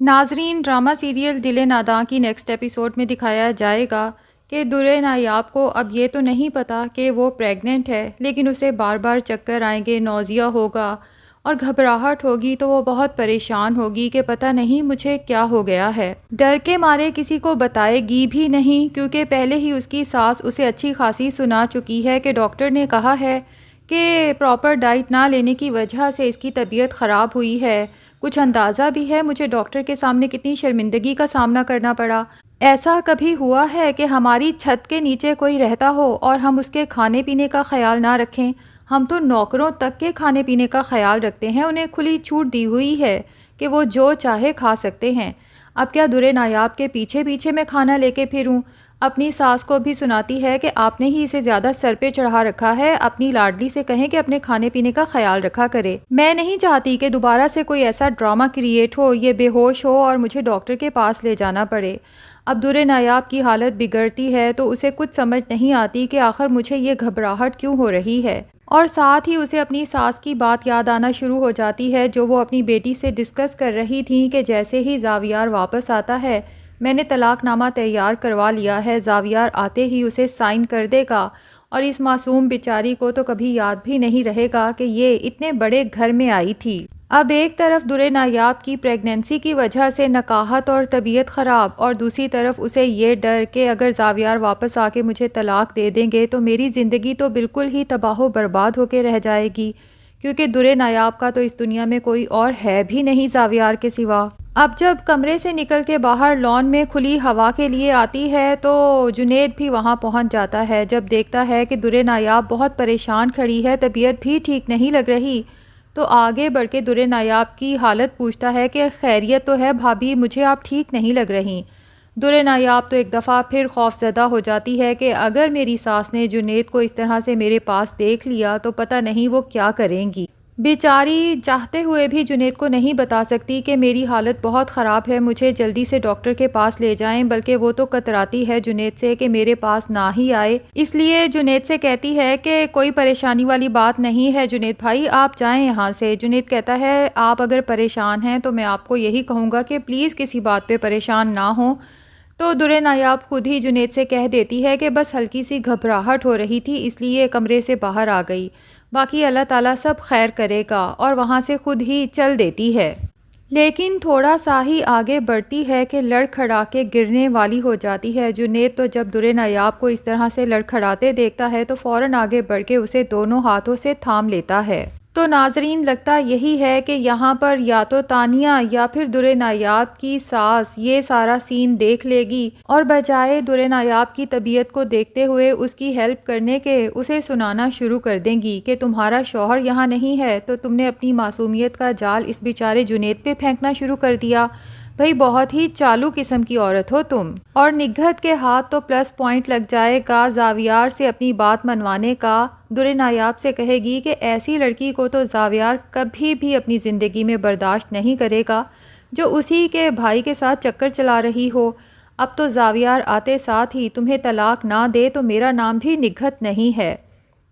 ناظرین، drama serial دل ناداں کی نیکسٹ ایپیسوڈ میں دکھایا جائے گا کہ درِ نایاب کو اب یہ تو نہیں پتا کہ وہ پریگننٹ ہے، لیکن اسے بار بار چکر آئیں گے، نوزیا ہوگا اور گھبراہٹ ہوگی تو وہ بہت پریشان ہوگی کہ پتہ نہیں مجھے کیا ہو گیا ہے۔ ڈر کے مارے کسی کو بتائے گی بھی نہیں، کیونکہ پہلے ہی اس کی ساس اسے اچھی خاصی سنا چکی ہے کہ ڈاکٹر نے کہا ہے کہ پراپر ڈائٹ نہ لینے کی وجہ سے اس کی طبیعت خراب ہوئی ہے۔ کچھ اندازہ بھی ہے مجھے ڈاکٹر کے سامنے کتنی شرمندگی کا سامنا کرنا پڑا۔ ایسا کبھی ہوا ہے کہ ہماری چھت کے نیچے کوئی رہتا ہو اور ہم اس کے کھانے پینے کا خیال نہ رکھیں؟ ہم تو نوکروں تک کے کھانے پینے کا خیال رکھتے ہیں، انہیں کھلی چھوٹ دی ہوئی ہے کہ وہ جو چاہے کھا سکتے ہیں۔ اب کیا درِ نایاب کے پیچھے پیچھے میں کھانا لے کے پھروں؟ اپنی ساس کو بھی سناتی ہے کہ آپ نے ہی اسے زیادہ سر پہ چڑھا رکھا ہے، اپنی لاڈلی سے کہیں کہ اپنے کھانے پینے کا خیال رکھا کرے۔ میں نہیں چاہتی کہ دوبارہ سے کوئی ایسا ڈرامہ کریٹ ہو، یہ بے ہوش ہو اور مجھے ڈاکٹر کے پاس لے جانا پڑے۔ اب درِ نایاب کی حالت بگڑتی ہے تو اسے کچھ سمجھ نہیں آتی کہ آخر مجھے یہ گھبراہٹ کیوں ہو رہی ہے، اور ساتھ ہی اسے اپنی ساس کی بات یاد آنا شروع ہو جاتی ہے جو وہ اپنی بیٹی سے ڈسکس کر رہی تھیں کہ جیسے ہی زاویار واپس آتا ہے میں نے طلاق نامہ تیار کروا لیا ہے، زاویار آتے ہی اسے سائن کر دے گا اور اس معصوم بیچاری کو تو کبھی یاد بھی نہیں رہے گا کہ یہ اتنے بڑے گھر میں آئی تھی۔ اب ایک طرف درِ نایاب کی پریگننسی کی وجہ سے نکاہت اور طبیعت خراب، اور دوسری طرف اسے یہ ڈر کہ اگر زاویار واپس آ کے مجھے طلاق دے دیں گے تو میری زندگی تو بالکل ہی تباہ و برباد ہو کے رہ جائے گی، کیونکہ درِ نایاب کا تو اس دنیا میں کوئی اور ہے بھی نہیں زاویار کے سوا۔ اب جب کمرے سے نکل کے باہر لان میں کھلی ہوا کے لیے آتی ہے تو جنید بھی وہاں پہنچ جاتا ہے۔ جب دیکھتا ہے کہ درِ نایاب بہت پریشان کھڑی ہے، طبیعت بھی ٹھیک نہیں لگ رہی، تو آگے بڑھ کے درِ نایاب کی حالت پوچھتا ہے کہ خیریت تو ہے بھابھی، مجھے آپ ٹھیک نہیں لگ رہی۔ درِ نایاب تو ایک دفعہ پھر خوف زدہ ہو جاتی ہے کہ اگر میری ساس نے جنید کو اس طرح سے میرے پاس دیکھ لیا تو پتہ نہیں وہ کیا کریں گی۔ بیچاری چاہتے ہوئے بھی جنید کو نہیں بتا سکتی کہ میری حالت بہت خراب ہے، مجھے جلدی سے ڈاکٹر کے پاس لے جائیں، بلکہ وہ تو کتراتی ہے جنید سے کہ میرے پاس نہ ہی آئے۔ اس لیے جنید سے کہتی ہے کہ کوئی پریشانی والی بات نہیں ہے جنید بھائی، آپ جائیں یہاں سے۔ جنید کہتا ہے آپ اگر پریشان ہیں تو میں آپ کو یہی کہوں گا کہ پلیز کسی بات پہ پریشان نہ ہوں۔ تو درِ نایاب خود ہی جنید سے کہہ دیتی ہے کہ بس ہلکی سی گھبراہٹ ہو رہی تھی اس لیے کمرے سے باہر آ گئی، باقی اللہ تعالیٰ سب خیر کرے گا، اور وہاں سے خود ہی چل دیتی ہے۔ لیکن تھوڑا سا ہی آگے بڑھتی ہے کہ لڑکھڑا کے گرنے والی ہو جاتی ہے۔ جنید تو جب درِ نایاب کو اس طرح سے لڑکھڑاتے دیکھتا ہے تو فوراً آگے بڑھ کے اسے دونوں ہاتھوں سے تھام لیتا ہے۔ تو ناظرین، لگتا یہی ہے کہ یہاں پر یا تو تانیہ یا پھر درِ نایاب کی ساس یہ سارا سین دیکھ لے گی اور بجائے درِ نایاب کی طبیعت کو دیکھتے ہوئے اس کی ہیلپ کرنے کے اسے سنانا شروع کر دیں گی کہ تمہارا شوہر یہاں نہیں ہے تو تم نے اپنی معصومیت کا جال اس بیچارے جنید پہ پھینکنا شروع کر دیا، بھئی بہت ہی چالو قسم کی عورت ہو تم۔ اور نگہت کے ہاتھ تو پلس پوائنٹ لگ جائے گا زاویار سے اپنی بات منوانے کا۔ درِ نایاب سے کہے گی کہ ایسی لڑکی کو تو زاویار کبھی بھی اپنی زندگی میں برداشت نہیں کرے گا جو اسی کے بھائی کے ساتھ چکر چلا رہی ہو۔ اب تو زاویار آتے ساتھ ہی تمہیں طلاق نہ دے تو میرا نام بھی نگہت نہیں ہے۔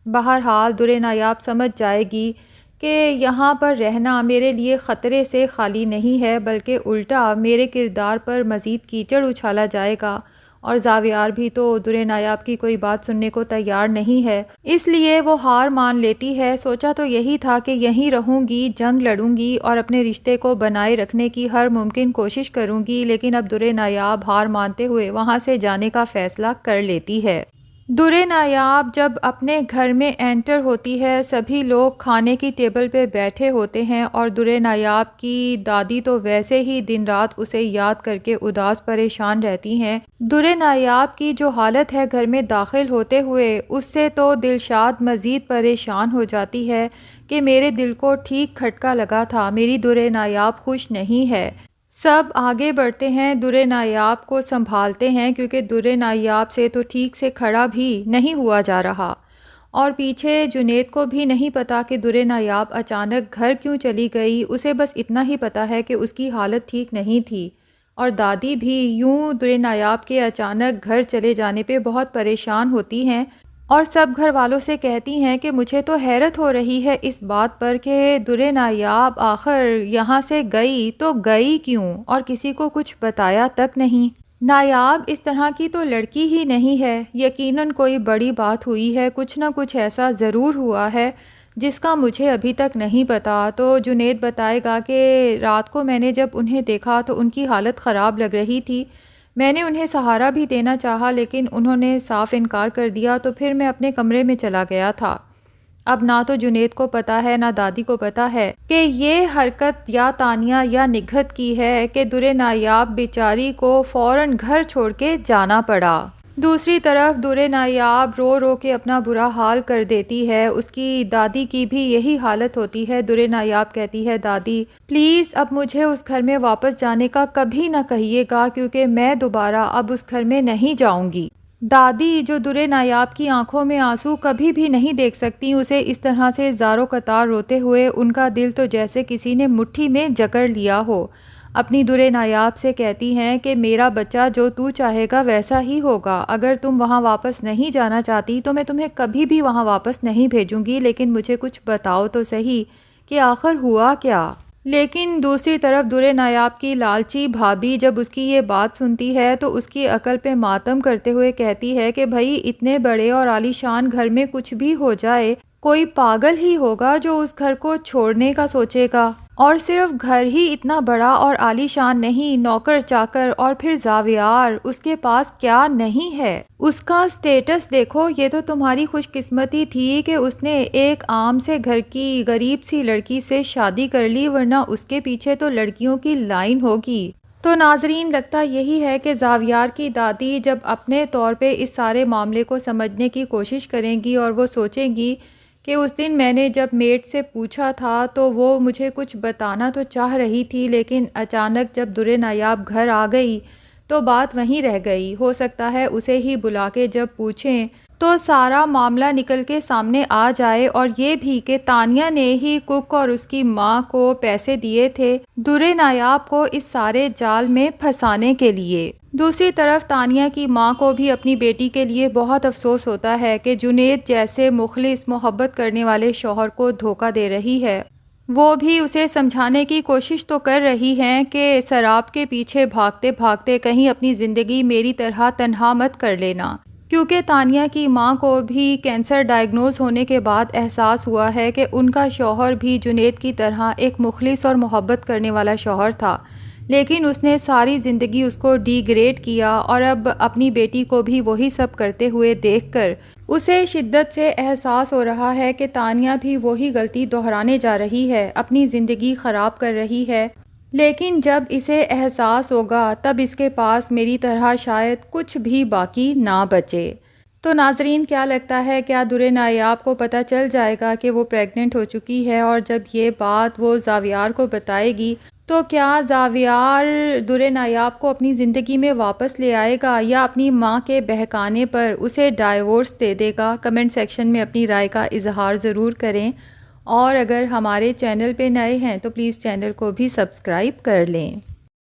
بہرحال درِ نایاب سمجھ جائے گی کہ یہاں پر رہنا میرے لیے خطرے سے خالی نہیں ہے، بلکہ الٹا میرے کردار پر مزید کیچڑ اچھالا جائے گا، اور زاویار بھی تو درِ نایاب کی کوئی بات سننے کو تیار نہیں ہے، اس لیے وہ ہار مان لیتی ہے۔ سوچا تو یہی تھا کہ یہیں رہوں گی، جنگ لڑوں گی اور اپنے رشتے کو بنائے رکھنے کی ہر ممکن کوشش کروں گی، لیکن اب درِ نایاب ہار مانتے ہوئے وہاں سے جانے کا فیصلہ کر لیتی ہے۔ درِ نایاب جب اپنے گھر میں انٹر ہوتی ہے، سبھی لوگ کھانے کی ٹیبل پہ بیٹھے ہوتے ہیں اور درِ نایاب کی دادی تو ویسے ہی دن رات اسے یاد کر کے اداس پریشان رہتی ہیں۔ درِ نایاب کی جو حالت ہے گھر میں داخل ہوتے ہوئے، اس سے تو دلشاد مزید پریشان ہو جاتی ہے کہ میرے دل کو ٹھیک کھٹکا لگا تھا، میری درِ نایاب خوش نہیں ہے۔ سب آگے بڑھتے ہیں، درِ نایاب کو سنبھالتے ہیں کیونکہ درِ نایاب سے تو ٹھیک سے کھڑا بھی نہیں ہوا جا رہا، اور پیچھے جنید کو بھی نہیں پتا کہ درِ نایاب اچانک گھر کیوں چلی گئی، اسے بس اتنا ہی پتا ہے کہ اس کی حالت ٹھیک نہیں تھی، اور دادی بھی یوں درِ نایاب کے اچانک گھر چلے جانے پہ بہت پریشان ہوتی ہیں۔ اور سب گھر والوں سے کہتی ہیں کہ مجھے تو حیرت ہو رہی ہے اس بات پر کہ درِ نایاب آخر یہاں سے گئی تو گئی کیوں اور کسی کو کچھ بتایا تک نہیں۔ نایاب اس طرح کی تو لڑکی ہی نہیں ہے، یقیناً کوئی بڑی بات ہوئی ہے، کچھ نہ کچھ ایسا ضرور ہوا ہے جس کا مجھے ابھی تک نہیں پتا۔ تو جنید بتائے گا کہ رات کو میں نے جب انہیں دیکھا تو ان کی حالت خراب لگ رہی تھی، میں نے انہیں سہارا بھی دینا چاہا لیکن انہوں نے صاف انکار کر دیا، تو پھر میں اپنے کمرے میں چلا گیا تھا۔ اب نہ تو جنید کو پتا ہے نہ دادی کو پتا ہے کہ یہ حرکت یا تانیہ یا نگہت کی ہے کہ درِ نایاب بیچاری کو فوراً گھر چھوڑ کے جانا پڑا۔ دوسری طرف درِ نایاب رو رو کے اپنا برا حال کر دیتی ہے، اس کی دادی کی بھی یہی حالت ہوتی ہے۔ درِ نایاب کہتی ہے دادی پلیز اب مجھے اس گھر میں واپس جانے کا کبھی نہ کہیے گا کیونکہ میں دوبارہ اب اس گھر میں نہیں جاؤں گی۔ دادی جو درِ نایاب کی آنکھوں میں آنسو کبھی بھی نہیں دیکھ سکتی، اسے اس طرح سے زارو قطار روتے ہوئے ان کا دل تو جیسے کسی نے مٹھی میں جکڑ لیا ہو، اپنی درِ نایاب سے کہتی ہیں کہ میرا بچہ جو تو چاہے گا ویسا ہی ہوگا، اگر تم وہاں واپس نہیں جانا چاہتی تو میں تمہیں کبھی بھی وہاں واپس نہیں بھیجوں گی، لیکن مجھے کچھ بتاؤ تو صحیح کہ آخر ہوا کیا۔ لیکن دوسری طرف درِ نایاب کی لالچی بھابھی جب اس کی یہ بات سنتی ہے تو اس کی عقل پہ ماتم کرتے ہوئے کہتی ہے کہ بھائی اتنے بڑے اور عالی شان گھر میں کچھ بھی ہو جائے، کوئی پاگل ہی ہوگا جو اس گھر کو چھوڑنے کا سوچے گا، اور صرف گھر ہی اتنا بڑا اور عالی شان نہیں، نوکر چاکر اور پھر زاویار، اس کے پاس کیا نہیں ہے، اس کا سٹیٹس دیکھو۔ یہ تو تمہاری خوش قسمتی تھی کہ اس نے ایک عام سے گھر کی غریب سی لڑکی سے شادی کر لی، ورنہ اس کے پیچھے تو لڑکیوں کی لائن ہوگی۔ تو ناظرین لگتا یہی ہے کہ زاویار کی دادی جب اپنے طور پہ اس سارے معاملے کو سمجھنے کی کوشش کریں گی اور وہ سوچیں گی کہ اس دن میں نے جب میڈ سے پوچھا تھا تو وہ مجھے کچھ بتانا تو چاہ رہی تھی، لیکن اچانک جب درِ نایاب گھر آ گئی تو بات وہیں رہ گئی۔ ہو سکتا ہے اسے ہی بلا کے جب پوچھیں تو سارا معاملہ نکل کے سامنے آ جائے، اور یہ بھی کہ تانیہ نے ہی کک اور اس کی ماں کو پیسے دیے تھے درِ نایاب کو اس سارے جال میں پھنسانے کے لیے۔ دوسری طرف تانیہ کی ماں کو بھی اپنی بیٹی کے لیے بہت افسوس ہوتا ہے کہ جنید جیسے مخلص محبت کرنے والے شوہر کو دھوکہ دے رہی ہے۔ وہ بھی اسے سمجھانے کی کوشش تو کر رہی ہیں کہ سراب کے پیچھے بھاگتے بھاگتے کہیں اپنی زندگی میری طرح تنہا مت کر لینا، کیونکہ تانیہ کی ماں کو بھی کینسر ڈائیگنوز ہونے کے بعد احساس ہوا ہے کہ ان کا شوہر بھی جنید کی طرح ایک مخلص اور محبت کرنے والا شوہر تھا، لیکن اس نے ساری زندگی اس کو ڈی گریڈ کیا، اور اب اپنی بیٹی کو بھی وہی سب کرتے ہوئے دیکھ کر اسے شدت سے احساس ہو رہا ہے کہ تانیہ بھی وہی غلطی دہرانے جا رہی ہے، اپنی زندگی خراب کر رہی ہے، لیکن جب اسے احساس ہوگا تب اس کے پاس میری طرح شاید کچھ بھی باقی نہ بچے۔ تو ناظرین کیا لگتا ہے، کیا درِ نایاب کو پتہ چل جائے گا کہ وہ پریگننٹ ہو چکی ہے، اور جب یہ بات وہ زاویار کو بتائے گی تو کیا زاویار درِ نایاب کو اپنی زندگی میں واپس لے آئے گا یا اپنی ماں کے بہکانے پر اسے ڈائیورس دے دے گا؟ کمنٹ سیکشن میں اپنی رائے کا اظہار ضرور کریں، اور اگر ہمارے چینل پہ نئے ہیں تو پلیز چینل کو بھی سبسکرائب کر لیں۔